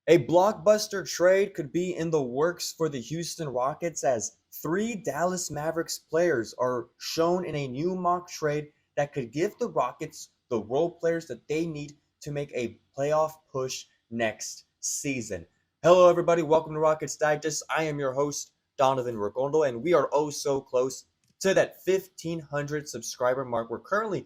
A blockbuster trade could be in the works for the Houston Rockets as three Dallas Mavericks players are shown in a new mock trade that could give the Rockets the role players that they need to make a playoff push next season. Hello, everybody. Welcome to Rockets Digest. I am your host, Donovan Ricondo, and we are oh so close to that 1,500 subscriber mark. We're currently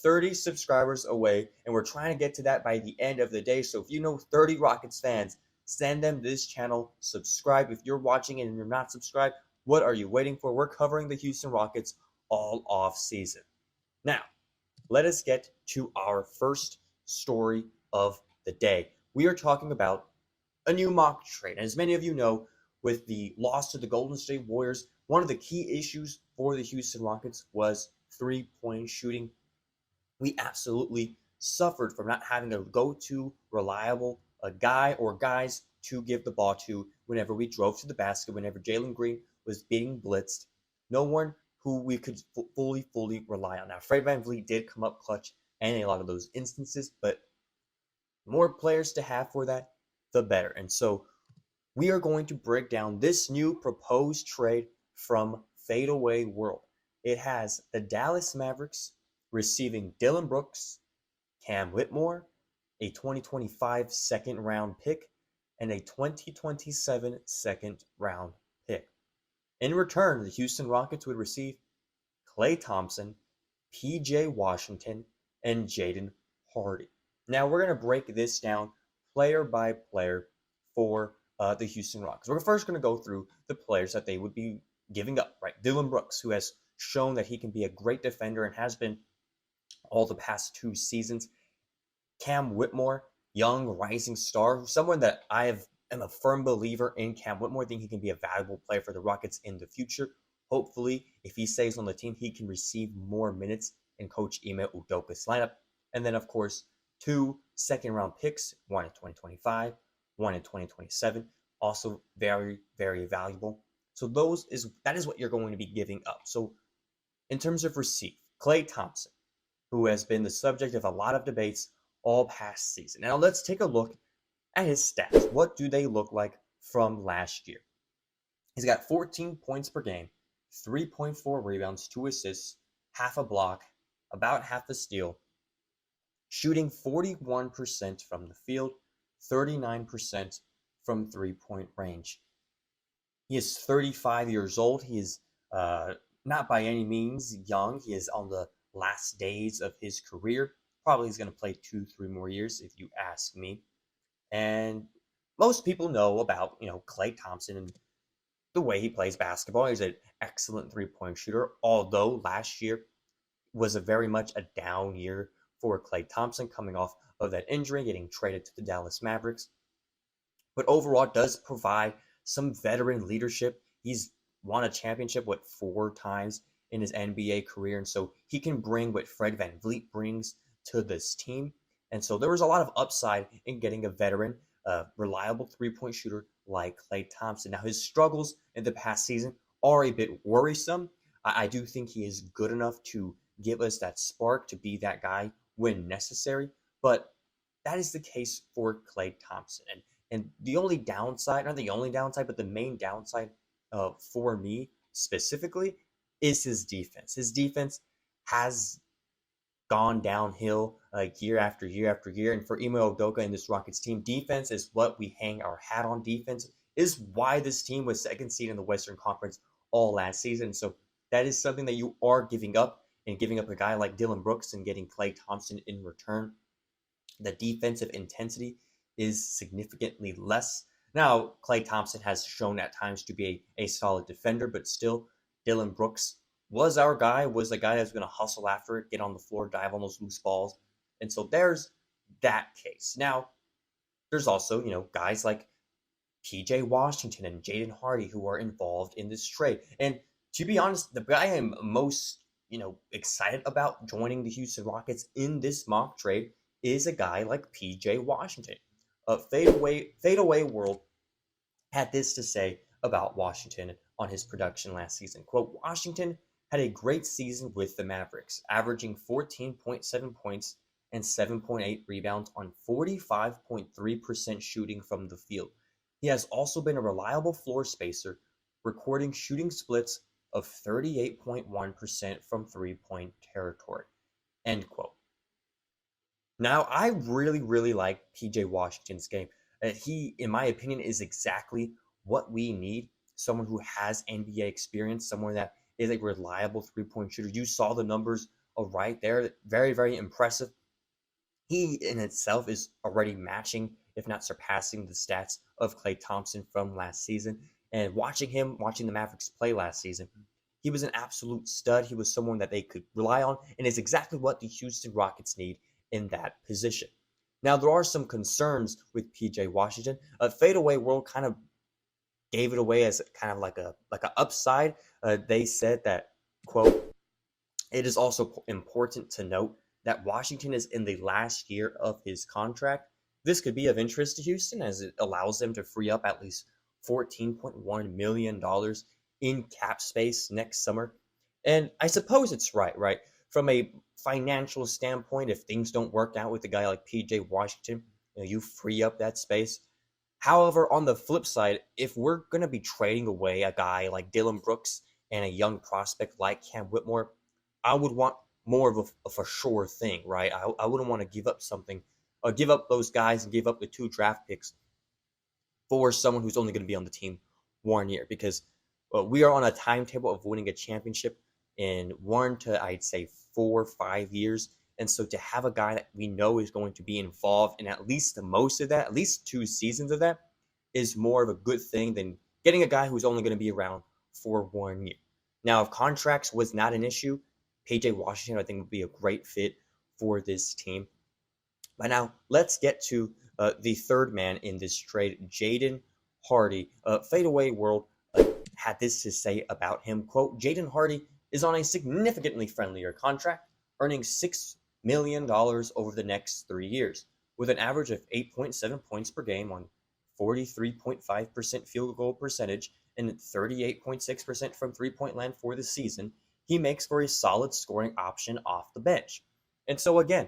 30 subscribers away, and we're trying to get to that by the end of the day. So if you know 30 Rockets fans, send them this channel, subscribe. If you're watching it and you're not subscribed, what are you waiting for? We're covering the Houston Rockets all off season. Now, let us get to our first story of the day. We are talking about a new mock trade. And as many of you know, with the loss to the Golden State Warriors, one of the key issues for the Houston Rockets was three-point shooting. We absolutely suffered from not having a go-to reliable guy or guys to give the ball to whenever we drove to the basket, whenever Jalen Green was being blitzed. No one who we could fully rely on. Now, Fred VanVleet did come up clutch in a lot of those instances, but more players to have for that, the better. And so we are going to break down this new proposed trade from Fadeaway World. It has the Dallas Mavericks receiving Dillon Brooks, Cam Whitmore, a 2025 second-round pick, and a 2027 second-round pick. In return, the Houston Rockets would receive Klay Thompson, P.J. Washington, and Jaden Hardy. Now, we're going to break this down player by player for the Houston Rockets. We're first going to go through the players that they would be giving up, right? Dillon Brooks, who has shown that he can be a great defender and has been all the past two seasons. Cam Whitmore, young rising star, someone that am a firm believer in Cam Whitmore. I think he can be a valuable player for the Rockets in the future. Hopefully, if he stays on the team, he can receive more minutes in Coach Ime Udoka's lineup. And then, of course, two second-round picks, one in 2025, one in 2027, also very, very valuable. So that is what you're going to be giving up. So in terms of receive, Klay Thompson, who has been the subject of a lot of debates all past season. Now let's take a look at his stats. What do they look like from last year? He's got 14 points per game, 3.4 rebounds, 2 assists, half a block, about half a steal, shooting 41% from the field, 39% from three-point range. He is 35 years old. He is not by any means young. He is on the last days of his career. Probably he's going to play 2-3 more years if you ask me. And most people know about, Klay Thompson and the way he plays basketball. He's an excellent three-point shooter, although last year was very much a down year for Klay Thompson coming off of that injury, getting traded to the Dallas Mavericks. But overall, it does provide some veteran leadership. He's won a championship, 4 times in his NBA career, and so he can bring what Fred VanVleet brings to this team. And so there was a lot of upside in getting a veteran, reliable three-point shooter like Klay Thompson. Now, his struggles in the past season are a bit worrisome. I do think he is good enough to give us that spark to be that guy when necessary, but that is the case for Klay Thompson. And the only downside, not the only downside, but the main downside for me specifically is his defense. His defense has gone downhill year after year after year. And for Ime Udoka and this Rockets team, defense is what we hang our hat on. Defense is why this team was second seed in the Western Conference all last season. So that is something that you are giving up, and giving up a guy like Dillon Brooks and getting Klay Thompson in return. The defensive intensity is significantly less. Now, Klay Thompson has shown at times to be a solid defender, but still, Dillon Brooks was our guy, was the guy that's going to hustle after it, get on the floor, dive on those loose balls. And so there's that case. Now, there's also, guys like P.J. Washington and Jaden Hardy who are involved in this trade. And to be honest, the guy I'm most, excited about joining the Houston Rockets in this mock trade is a guy like P.J. Washington. Fadeaway World had this to say about Washington on his production last season. Quote, Washington had a great season with the Mavericks, averaging 14.7 points and 7.8 rebounds on 45.3% shooting from the field. He has also been a reliable floor spacer, recording shooting splits of 38.1% from three-point territory. End quote. Now, I really like PJ Washington's game. He, in my opinion, is exactly what we need. Someone who has NBA experience, someone that is a reliable three-point shooter. You saw the numbers right there. Very impressive. He in itself is already matching, if not surpassing, the stats of Klay Thompson from last season. And watching the Mavericks play last season, he was an absolute stud. He was someone that they could rely on, and is exactly what the Houston Rockets need in that position. Now, there are some concerns with PJ Washington. Fadeaway World kind of gave it away as kind of like a upside. They said that, quote, it is also important to note that Washington is in the last year of his contract. This could be of interest to Houston as it allows them to free up at least $14.1 million in cap space next summer. And I suppose it's right? From a financial standpoint, if things don't work out with a guy like PJ Washington, you free up that space. However, on the flip side, if we're going to be trading away a guy like Dillon Brooks and a young prospect like Cam Whitmore, I would want more of a sure thing, right? I wouldn't want to give up something, give up those guys and give up the 2 draft picks for someone who's only going to be on the team 1 year, because we are on a timetable of winning a championship in 1 to, I'd say, 4 or 5 years. And so to have a guy that we know is going to be involved in at least the most of that, at least 2 seasons of that, is more of a good thing than getting a guy who's only going to be around for 1 year. Now, if contracts was not an issue, PJ Washington, I think, would be a great fit for this team. But now, let's get to the third man in this trade, Jaden Hardy. Fadeaway World had this to say about him, quote, Jaden Hardy is on a significantly friendlier contract, earning $6 million over the next 3 years, with an average of 8.7 points per game on 43.5% field goal percentage and 38.6% from three-point land for the season. He makes for a solid scoring option off the bench. And so again,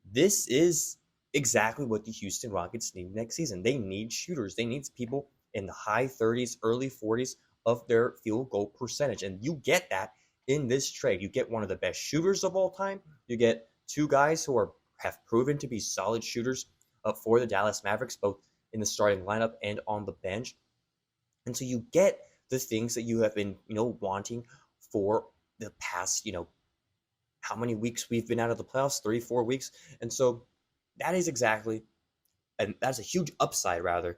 this is exactly what the Houston Rockets need next season. They need shooters. They need people in the high 30s, early 40s of their field goal percentage. And you get that in this trade. You get one of the best shooters of all time. You get 2 guys who have proven to be solid shooters for the Dallas Mavericks, both in the starting lineup and on the bench. And so you get the things that you have been, wanting for the past, how many weeks we've been out of the playoffs, 3-4 weeks. And so that is exactly, and that's a huge upside rather,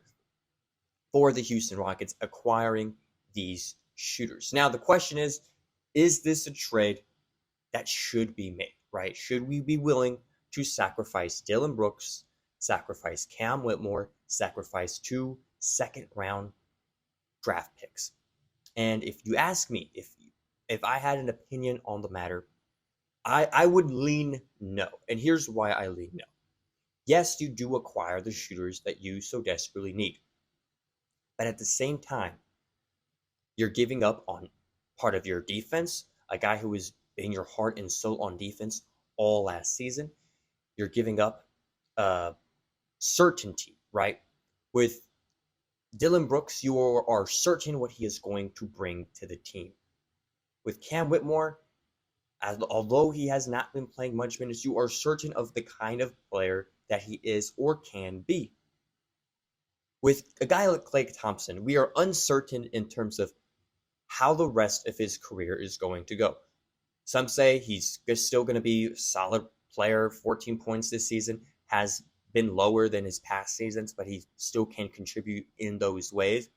for the Houston Rockets acquiring these shooters. Now the question is this a trade that should be made, right? Should we be willing to sacrifice Dillon Brooks, sacrifice Cam Whitmore, sacrifice 2 second-round draft picks? And if you ask me, if I had an opinion on the matter, I would lean no. And here's why I lean no. Yes, you do acquire the shooters that you so desperately need. But at the same time, you're giving up on part of your defense, a guy who has been your heart and soul on defense all last season. You're giving up certainty, right? With Dillon Brooks, you are certain what he is going to bring to the team. With Cam Whitmore, although he has not been playing much minutes, you are certain of the kind of player that he is or can be. With a guy like Klay Thompson, we are uncertain in terms of how the rest of his career is going to go. Some say he's still going to be a solid player, 14 points this season, has been lower than his past seasons, but he still can contribute in those ways.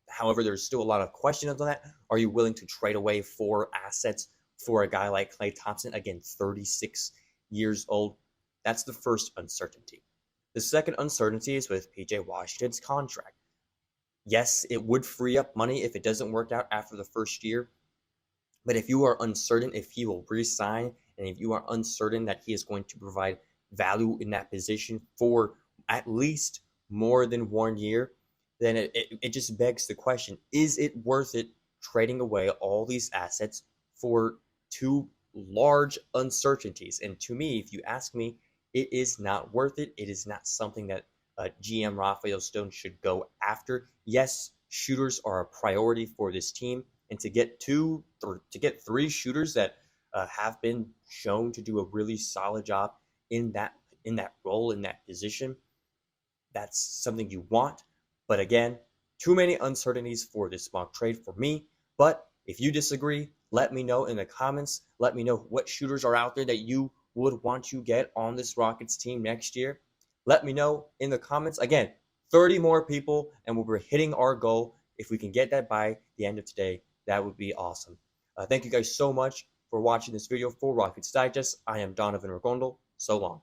However, there's still a lot of questions on that. Are you willing to trade away 4 assets for a guy like Klay Thompson? Again, 36 years old. That's the first uncertainty. The second uncertainty is with PJ Washington's contract. Yes, it would free up money if it doesn't work out after the first year. But if you are uncertain if he will re-sign, and if you are uncertain that he is going to provide value in that position for at least more than 1 year, then it just begs the question, is it worth it trading away all these assets for 2 large uncertainties. And to me, if you ask me, it is not worth it. It is not something that GM Rafael Stone should go after. Yes, shooters are a priority for this team, and to get three shooters that have been shown to do a really solid job in that role, in that position, that's something you want. But again, too many uncertainties for this mock trade for me. But if you disagree, let me know in the comments. Let me know what shooters are out there that you would want to get on this Rockets team next year. Let me know in the comments. Again, 30 more people, and we're hitting our goal. If we can get that by the end of today, that would be awesome. Thank you guys so much for watching this video for Rockets Digest. I am Donovan Ricondo. So long.